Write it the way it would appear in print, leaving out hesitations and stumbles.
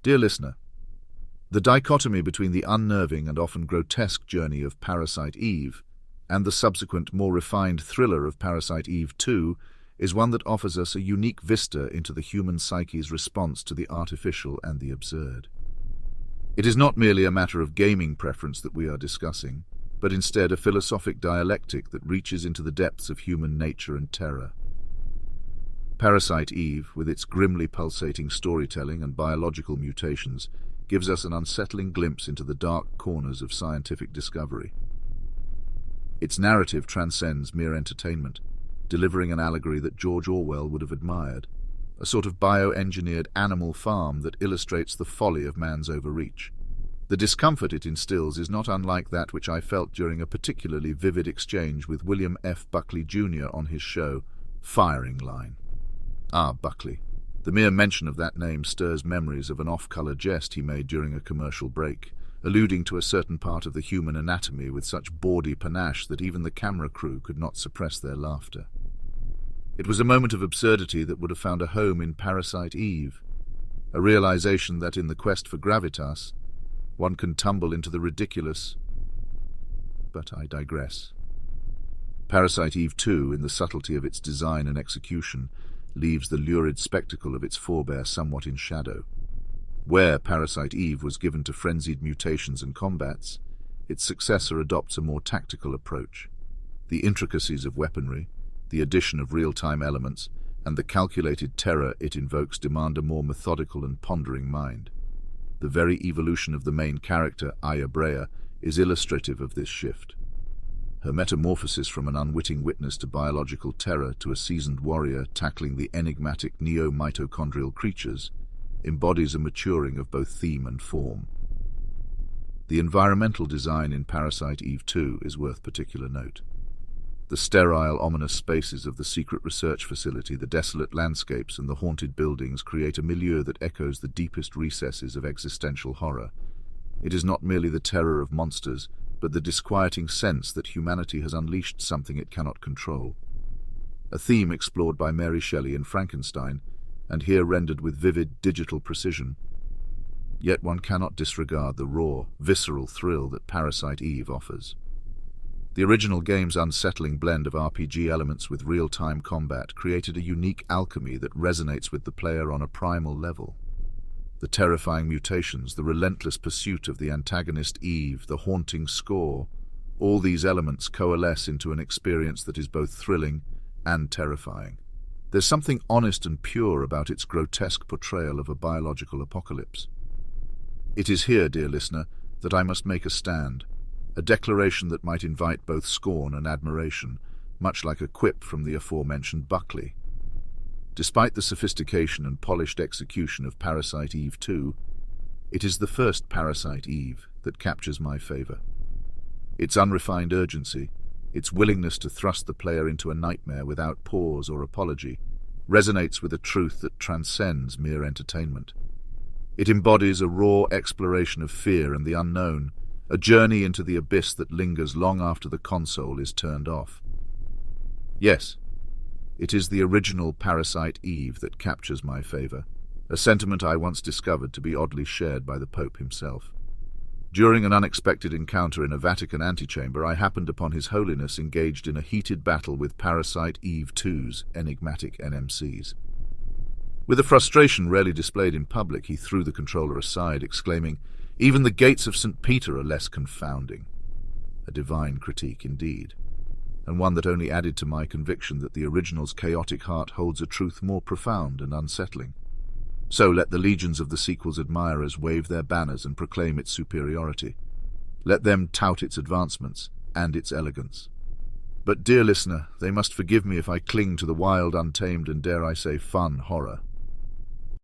Dear listener, the dichotomy between the unnerving and often grotesque journey of Parasite Eve and the subsequent, more refined thriller of Parasite Eve 2 is one that offers us a unique vista into the human psyche's response to the artificial and the absurd. It is not merely a matter of gaming preference that we are discussing, but instead a philosophic dialectic that reaches into the depths of human nature and terror. Parasite Eve, with its grimly pulsating storytelling and biological mutations, gives us an unsettling glimpse into the dark corners of scientific discovery. Its narrative transcends mere entertainment, delivering an allegory that George Orwell would have admired, a sort of bioengineered animal farm that illustrates the folly of man's overreach. The discomfort it instills is not unlike that which I felt during a particularly vivid exchange with William F. Buckley Jr. on his show, Firing Line. Ah, Buckley. The mere mention of that name stirs memories of an off-color jest he made during a commercial break, alluding to a certain part of the human anatomy with such bawdy panache that even the camera crew could not suppress their laughter. It was a moment of absurdity that would have found a home in Parasite Eve, a realization that in the quest for gravitas, one can tumble into the ridiculous. But I digress. Parasite Eve 2, in the subtlety of its design and execution, leaves the lurid spectacle of its forebear somewhat in shadow. Where Parasite Eve was given to frenzied mutations and combats, its successor adopts a more tactical approach. The intricacies of weaponry, the addition of real-time elements, and the calculated terror it invokes demand a more methodical and pondering mind. The very evolution of the main character, Aya Brea, is illustrative of this shift. Her metamorphosis from an unwitting witness to biological terror to a seasoned warrior tackling the enigmatic neo-mitochondrial creatures embodies a maturing of both theme and form. The environmental design in Parasite Eve 2 is worth particular note. The sterile, ominous spaces of the secret research facility, the desolate landscapes, and the haunted buildings create a milieu that echoes the deepest recesses of existential horror. It is not merely the terror of monsters, but the disquieting sense that humanity has unleashed something it cannot control. A theme explored by Mary Shelley in Frankenstein, and here rendered with vivid digital precision. Yet one cannot disregard the raw, visceral thrill that Parasite Eve offers. The original game's unsettling blend of RPG elements with real-time combat created a unique alchemy that resonates with the player on a primal level. The terrifying mutations, the relentless pursuit of the antagonist Eve, the haunting score, all these elements coalesce into an experience that is both thrilling and terrifying. There's something honest and pure about its grotesque portrayal of a biological apocalypse. It is here, dear listener, that I must make a stand, a declaration that might invite both scorn and admiration, much like a quip from the aforementioned Buckley. Despite the sophistication and polished execution of Parasite Eve 2, it is the first Parasite Eve that captures my favor. Its unrefined urgency, its willingness to thrust the player into a nightmare without pause or apology, resonates with a truth that transcends mere entertainment. It embodies a raw exploration of fear and the unknown, a journey into the abyss that lingers long after the console is turned off. Yes, it is the original Parasite Eve that captures my favor, a sentiment I once discovered to be oddly shared by the Pope himself. During an unexpected encounter in a Vatican antechamber, I happened upon His Holiness engaged in a heated battle with Parasite Eve 2's enigmatic NMCs. With a frustration rarely displayed in public, he threw the controller aside, exclaiming, "Even the gates of St. Peter are less confounding." A divine critique indeed, and one that only added to my conviction that the original's chaotic heart holds a truth more profound and unsettling. So let the legions of the sequel's admirers wave their banners and proclaim its superiority. Let them tout its advancements and its elegance. But, dear listener, they must forgive me if I cling to the wild, untamed, and dare I say fun horror.